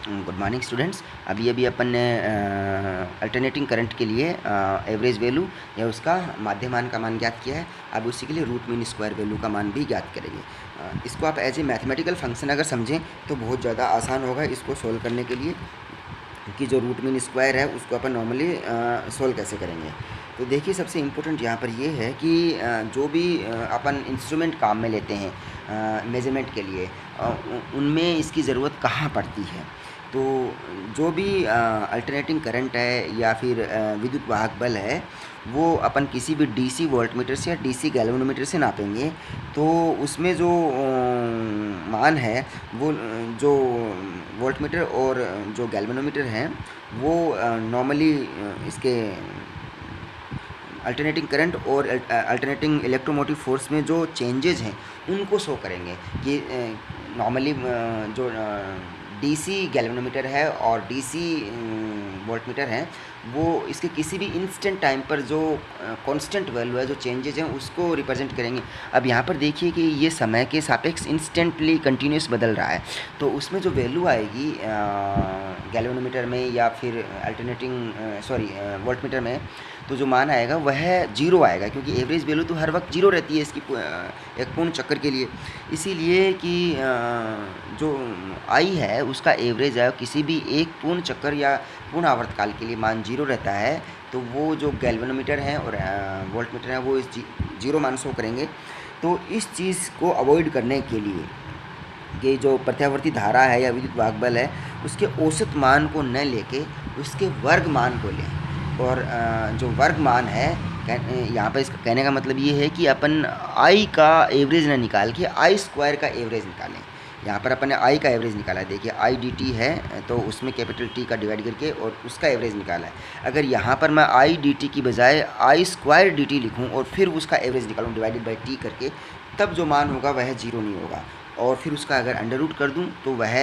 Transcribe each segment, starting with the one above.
Good morning students. अभी अपन ने alternating current के लिए एवरेज वैल्यू या उसका माध्यमान का मान ज्ञात किया है। अब उसी के लिए रूट मीन स्क्वायर वैल्यू का मान भी ज्ञात करेंगे। इसको आप एज ए मैथमेटिकल फंक्शन अगर समझें तो बहुत ज़्यादा आसान होगा इसको सोल्व करने के लिए, कि जो रूट मीन स्क्वायर है उसको अपन नॉर्मली सोल्व कैसे करेंगे। तो देखिए, सबसे इम्पोर्टेंट यहाँ पर ये है कि जो भी अपन इंस्ट्रूमेंट काम में लेते हैं मेजरमेंट के लिए, उनमें इसकी ज़रूरत कहाँ पड़ती है। तो जो भी अल्टरनेटिंग करंट है या फिर विद्युत वाहक बल है, वो अपन किसी भी डीसी वोल्टमीटर से या डीसी गैल्वेनोमीटर से नापेंगे। तो उसमें जो मान है वो जो वोल्टमीटर और जो गैल्वेनोमीटर हैं वो नॉर्मली इसके अल्टरनेटिंग करंट और अल्टरनेटिंग इलेक्ट्रोमोटिव फोर्स में जो चेंजेस हैं उनको शो करेंगे। कि नॉर्मली जो डीसी गैल्वेनोमीटर है और डीसी वोल्टमीटर है, वो इसके किसी भी इंस्टेंट टाइम पर जो कांस्टेंट वैल्यू है, जो चेंजेज हैं, उसको रिप्रेजेंट करेंगे। अब यहाँ पर देखिए कि ये समय के सापेक्ष इंस्टेंटली कंटिन्यूस बदल रहा है, तो उसमें जो वैल्यू आएगी गैल्वेनोमीटर में या फिर वोल्टमीटर में, तो जो मान आएगा वह जीरो आएगा, क्योंकि एवरेज वैल्यू तो हर वक्त जीरो रहती है इसकी एक पूर्ण चक्कर के लिए। इसीलिए कि जो आई है उसका एवरेज है, किसी भी एक पूर्ण चक्कर या पूर्ण आवर्तकाल के लिए मान जीरो रहता है, तो वो जो गैल्वेनोमीटर है और वोल्टमीटर है वो इस जीरो मान शो करेंगे। तो इस चीज़ को अवॉइड करने के लिए कि जो प्रत्यावर्ती धारा है या विद्युत वाहक बल है उसके औसत मान को न लेके उसके वर्ग मान को लें। और जो वर्ग मान है, यहाँ पर इसका कहने का मतलब ये है कि अपन आई का एवरेज ना निकाल के आई स्क्वायर का एवरेज निकालें। यहाँ पर अपन ने आई का एवरेज निकाला है, देखिए आई डी टी है तो उसमें कैपिटल टी का डिवाइड करके और उसका एवरेज निकाला है। अगर यहाँ पर मैं आई डी टी की बजाय आई स्क्वायर डी टी लिखूँ और फिर उसका एवरेज निकालूँ डिवाइडेड बाई टी करके, तब जो मान होगा वह जीरो नहीं होगा। और फिर उसका अगर अंडर रूट कर दूं तो वह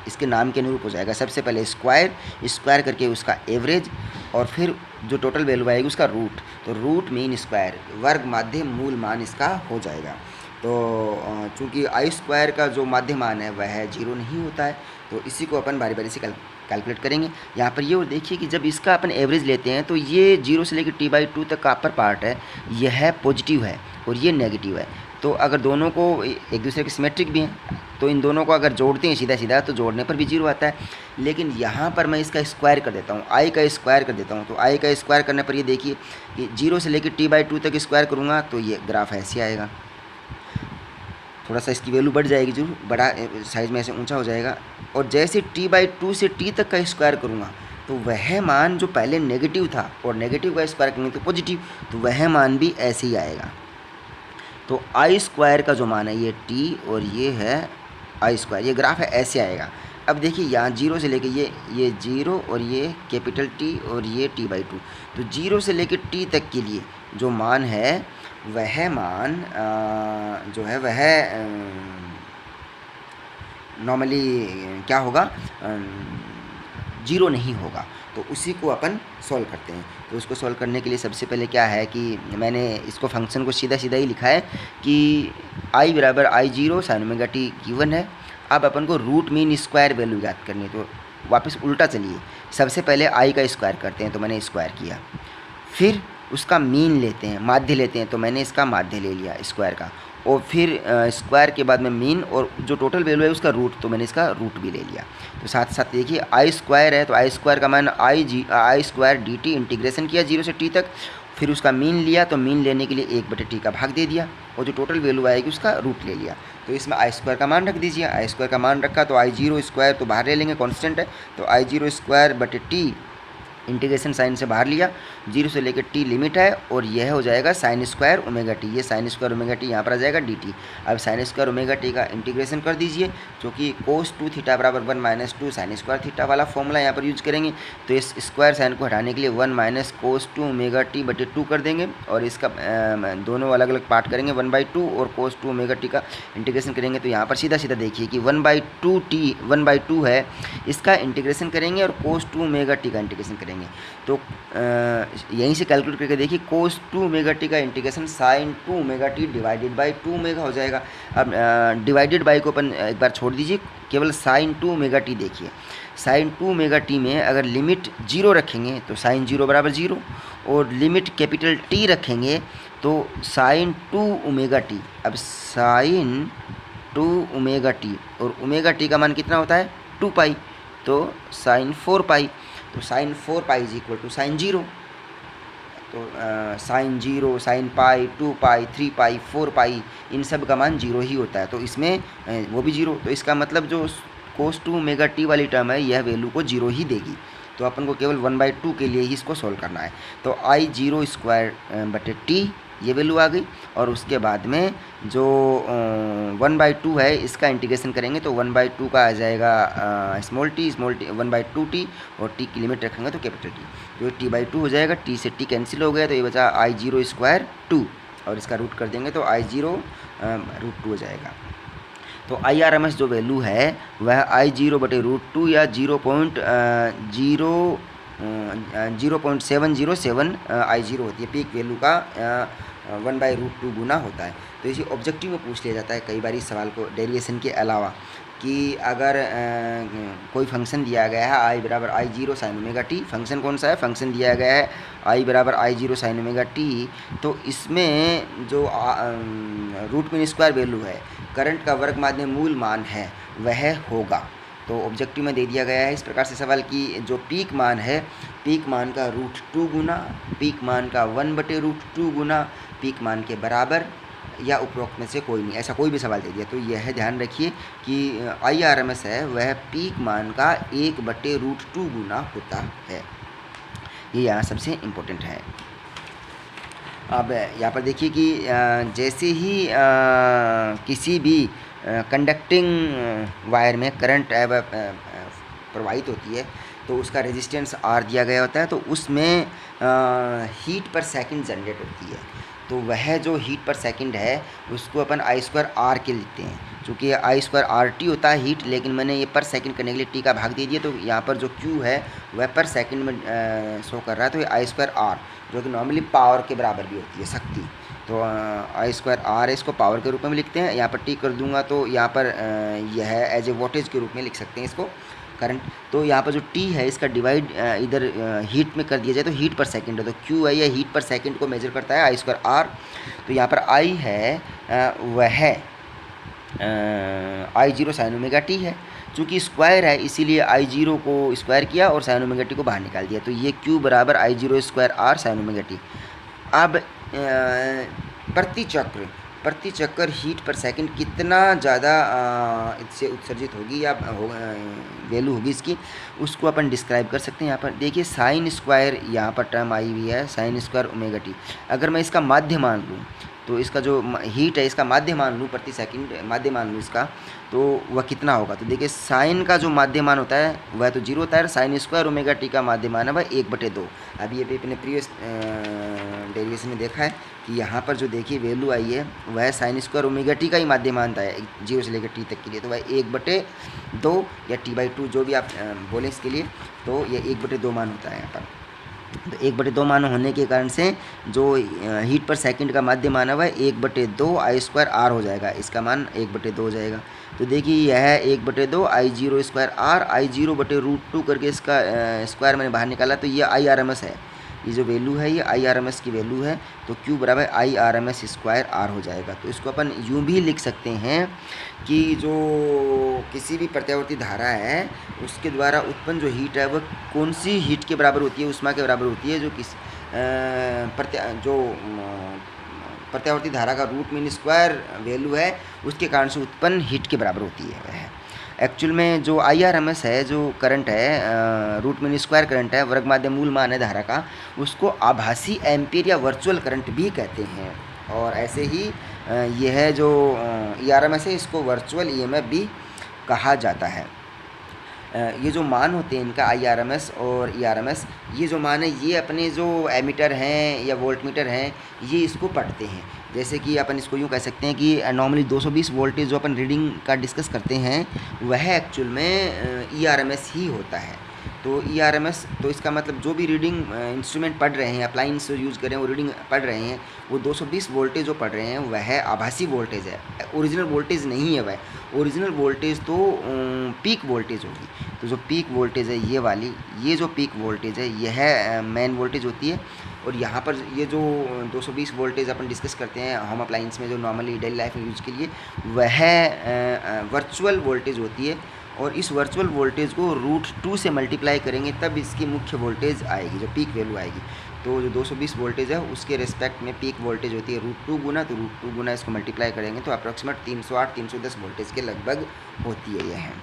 इसके नाम के अनुरूप हो जाएगा। सबसे पहले स्क्वायर करके उसका एवरेज और फिर जो टोटल वैल्यू आएगी उसका रूट, तो रूट मीन स्क्वायर वर्ग माध्य मूल मान इसका हो जाएगा। तो चूँकि आई स्क्वायर का जो माध्य मान है वह जीरो नहीं होता है, तो इसी को अपन बारी बारी से कैलकुलेट करेंगे। यहाँ पर ये और देखिए कि जब इसका अपन एवरेज लेते हैं तो ये जीरो से लेकर t/2 तक का अपर पार्ट है, यह पॉजिटिव है और ये नेगेटिव है। तो अगर दोनों को एक दूसरे के सिमेट्रिक भी हैं तो इन दोनों को अगर जोड़ते हैं सीधा सीधा तो जोड़ने पर भी जीरो आता है। लेकिन यहाँ पर मैं इसका स्क्वायर कर देता हूँ, आई का स्क्वायर कर देता हूँ। तो आई का स्क्वायर करने पर ये देखिए कि जीरो से लेकर t/2 तक स्क्वायर करूँगा तो ये ग्राफ ऐसे आएगा। थोड़ा सा इसकी वैल्यू बढ़ जाएगी, जरूर बड़ा साइज़ में ऐसे ऊंचा हो जाएगा। और जैसे t/2 से t तक का स्क्वायर करूँगा तो वह मान जो पहले नेगेटिव था और नेगेटिव का स्क्वायर करेंगे तो पॉजिटिव, तो वह मान भी ऐसे ही आएगा। तो आई स्क्वायर का जो मान है ये टी और ये है आई स्क्वायर, ये ग्राफ है ऐसे आएगा। अब देखिए यहाँ जीरो से लेके ये जीरो और ये कैपिटल टी और ये t/2, तो जीरो से लेके टी तक के लिए जो मान है वह मान जो है वह नॉर्मली क्या होगा, जीरो नहीं होगा। तो उसी को अपन सॉल्व करते हैं। तो उसको सॉल्व करने के लिए सबसे पहले क्या है कि मैंने इसको फंक्शन को सीधा सीधा ही लिखा है कि आई बराबर I zero sine omega T given है। अब अपन को रूट मीन स्क्वायर वैल्यू याद करनी है, तो वापस उल्टा चलिए, सबसे पहले आई का स्क्वायर करते हैं, तो मैंने स्क्वायर किया, फिर उसका मीन लेते हैं, माध्य लेते हैं, तो मैंने इसका माध्य ले लिया स्क्वायर का, और फिर स्क्वायर के बाद में मीन और जो टोटल वैल्यू है उसका रूट, तो मैंने इसका रूट भी ले लिया। तो साथ साथ देखिए आई स्क्वायर है तो आई स्क्वायर का मान आई स्क्वायर डी टी इंटीग्रेशन किया जीरो से टी तक, फिर उसका मीन लिया, तो मीन लेने के लिए 1/t का भाग दे दिया और जो टोटल वैल्यू आएगी उसका रूट ले लिया। तो इसमें आई स्क्वायर का मान रख दीजिए, आई स्क्वायर का मान रखा तो आई जीरो स्क्वायर तो बाहर ले लेंगे, कांस्टेंट है, तो आई जीरो स्क्वायर बटे टी इंटीग्रेशन साइन से बाहर लिया, जीरो से लेकर टी लिमिट है और यह हो जाएगा साइन स्क्वायर ओमेगा टी, ये साइन स्क्वायर ओमेगा टी यहाँ पर आ जाएगा डी टी। अब साइन स्क्वायर ओमेगा टी का इंटीग्रेशन कर दीजिए, जो कि कोस 2 थीटा बराबर 1 - 2 साइन स्क्वायर थीटा वाला फॉर्मूला यहाँ पर यूज करेंगे। तो इस स्क्वायर साइन को हटाने के लिए 1 - कोस 2 ओमेगा टी बटे 2 कर देंगे और इसका दोनों अलग अलग पार्ट करेंगे 1/2 और कोस 2 ओमेगा टी का इंटीग्रेशन करेंगे। तो यहाँ पर सीधा सीधा देखिए कि 1/2 है, इसका इंटीग्रेशन करेंगे और कोस 2 ओमेगा टी का इंटीग्रेशन करेंगे। रखेंगे। तो यहीं से कैलकुलेट करके देखिए, cos 2 ओमेगा टी का integration sin 2 omega T divided by 2 omega हो जाएगा। अब डिवाइडेड बाई को अपन एक बार छोड़ दीजिए, केवल sin 2 ओमेगा टी देखिए। sin 2 ओमेगा टी में अगर लिमिट 0 रखेंगे तो sin 0 बराबर 0, और लिमिट कैपिटल टी रखेंगे तो sin 2 ओमेगा टी। अब sin 2 ओमेगा टी, और ओमेगा टी का मान कितना होता है 2 पाई, तो sin 4 पाई, तो sin 4 pi is equal to sin 0। तो sin 0, sin पाई, 2 पाई, 3 पाई, 4 पाई, इन सब का मान 0 ही होता है, तो इसमें वो भी 0। तो इसका मतलब जो cos 2 ओमेगा टी वाली टर्म है यह वैल्यू को 0 ही देगी। तो अपन को केवल 1/2 के लिए ही इसको सॉल्व करना है। तो I0 स्क्वायर बटे टी ये वैल्यू आ गई, और उसके बाद में जो 1/2 है इसका इंटीग्रेशन करेंगे तो 1/2 का आ जाएगा स्मॉल टी 1/2t, और टी की लिमिट रखेंगे तो कैपिटल टी, जो t/2 हो जाएगा। टी से टी कैंसिल हो गया, तो ये बचा I0 स्क्वायर 2, और इसका रूट कर देंगे तो I0 √2 हो जाएगा। तो IRMS जो वैल्यू है वह I0 बटे √2 या 0.707 I0 होती है। पीक वैल्यू का 1/√2 गुना होता है। तो इसी ऑब्जेक्टिव में पूछ लिया जाता है कई बार इस सवाल को डेरिवेशन के अलावा, कि अगर कोई फंक्शन दिया गया है I बराबर I0 sign omega T, function कौन सा है, फंक्शन दिया गया है I बराबर I0 साइन ओमेगा टी, तो इसमें जो रूट मीन स्क्वायर वैल्यू है, करंट का वर्ग माध्य मूल मान है, वह होगा। तो ऑब्जेक्टिव में दे दिया गया है इस प्रकार से सवाल की जो पीक मान है, पीक मान का √2 गुना, पीक मान का 1/√2 गुना, पीक मान के बराबर या उपरोक्त में से कोई नहीं, ऐसा कोई भी सवाल दे दिया तो यह ध्यान रखिए कि IRMS है वह पीक मान का 1/√2 गुना होता है। ये यहाँ सबसे इम्पोर्टेंट है। अब यहाँ पर देखिए कि जैसे ही किसी भी कंडक्टिंग वायर में करंट प्रवाहित होती है तो उसका रेजिस्टेंस R दिया गया होता है, तो उसमें हीट पर सेकंड जनरेट होती है। तो वह जो हीट पर सेकंड है उसको अपन I2R के लिखते हैं, चूँकि I2RT होता है हीट, लेकिन मैंने ये पर सेकंड करने के लिए T का भाग दे दिया, तो यहाँ पर जो Q है वह पर सेकंड में शो कर रहा है, तो ये I2R जो कि नॉर्मली पावर के बराबर भी होती है, शक्ति, तो I2R इसको पावर के रूप में लिखते हैं। यहाँ पर T कर दूंगा तो यहाँ पर यह एज ए वोल्टेज के रूप में लिख सकते हैं इसको, करंट। तो यहाँ पर जो T है इसका डिवाइड इधर हीट में कर दिया जाए तो हीट पर सेकंड है, तो Q है यह हीट पर सेकंड को मेजर करता है I2R। तो यहाँ पर I है वह I0 साइन ओमेगा टी है, चूँकि स्क्वायर है इसीलिए I0 को स्क्वायर किया और साइन ओमेगा टी को बाहर निकाल दिया, तो ये Q बराबर I0 square R sign omega T. अब प्रति चक्कर हीट पर सेकंड कितना ज़्यादा इससे उत्सर्जित होगी या वैल्यू होगी इसकी, उसको अपन डिस्क्राइब कर सकते हैं। यहाँ पर देखिए साइन स्क्वायर यहाँ पर टर्म आई हुई है, साइन स्क्वायर ओमेगा टी। अगर मैं इसका माध्य मान लूँ तो इसका जो हीट है इसका माध्य मान लूँ, प्रति सेकंड माध्य मान लूँ इसका, तो वह कितना होगा। तो देखिए साइन का जो माध्य मान होता है वह तो 0 होता है, साइन स्क्वायर ओमेगा टी का माध्य मान है वह 1/2। अभी अभी अपने प्रीवियस डेरिवेशन में देखा है कि यहाँ पर जो देखिए वैल्यू आई है वह साइन स्क्वायर ओमेगा टी का ही माध्य मानता है 0 से लेकर टी तक के लिए, तो वह 1/2 या T/2 जो भी आप बोलें इसके लिए, तो ये 1/2 मान होता है यहाँ पर। तो 1/2 मान होने के कारण से जो हीट पर सेकंड का माध्य मान है वह 1/2 I2R हो जाएगा, इसका मान 1/2 हो जाएगा। तो देखिए यह 1/2 I0 स्क्वायर R, I0/√2 करके इसका स्क्वायर मैंने बाहर निकाला, तो ये IRMS है, ये जो वैल्यू है ये IRMS की वैल्यू है, तो Q बराबर IRMS स्क्वायर R हो जाएगा। तो इसको अपन यूँ भी लिख सकते हैं कि जो किसी भी प्रत्यावर्ती धारा है उसके द्वारा उत्पन्न जो हीट है वह कौन सी हीट के बराबर होती है, उष्मा के बराबर होती है, जो प्रत्यावर्ती धारा का रूट मीन स्क्वायर वैल्यू है उसके कारण से उत्पन्न हीट के बराबर होती है। वह एक्चुअल में जो IRMS है, जो करंट है रूट मीन स्क्वायर करंट है, वर्ग माध्य मूल मान है धारा का, उसको आभासी एम्पीयर या वर्चुअल करंट भी कहते हैं। और ऐसे ही यह जो IRMS है इसको वर्चुअल EMF भी कहा जाता है। ये जो मान होते हैं इनका IRMS और ERMS, ये जो मान है ये अपने जो एमीटर हैं या वोल्टमीटर हैं ये इसको पढ़ते हैं। जैसे कि अपन इसको यूँ कह सकते हैं कि नॉर्मली 220 वोल्टेज जो अपन रीडिंग का डिस्कस करते हैं वह एक्चुअल में ERMS ही होता है। तो ERMS, तो इसका मतलब जो भी रीडिंग इंस्ट्रूमेंट पढ़ रहे हैं, अप्लाइंस यूज़ कर रहे हैं, वो रीडिंग पढ़ रहे हैं, वो 220 वोल्टेज जो पढ़ रहे हैं वह आभासी वोल्टेज है, ओरिजिनल वोल्टेज नहीं है वह। ओरिजिनल वोल्टेज तो पीक वोल्टेज होगी। तो जो पीक वोल्टेज है ये वाली, ये जो पीक वोल्टेज है यह मेन वोल्टेज होती है। और यहाँ पर ये जो 220 वोल्टेज अपन डिस्कस करते हैं होम अप्लाइंस में जो नॉर्मली डेली लाइफ में यूज़ के लिए, वह वर्चुअल वोल्टेज होती है। और इस वर्चुअल वोल्टेज को √2 से मल्टीप्लाई करेंगे तब इसकी मुख्य वोल्टेज आएगी, जो पीक वैल्यू आएगी। तो जो 220 वोल्टेज है उसके रिस्पेक्ट में पीक वोल्टेज होती है √2 गुना, तो √2 गुना इसको मल्टीप्लाई करेंगे तो अप्रॉक्सीमेट 308-310 वोल्टेज के लगभग होती है यह है।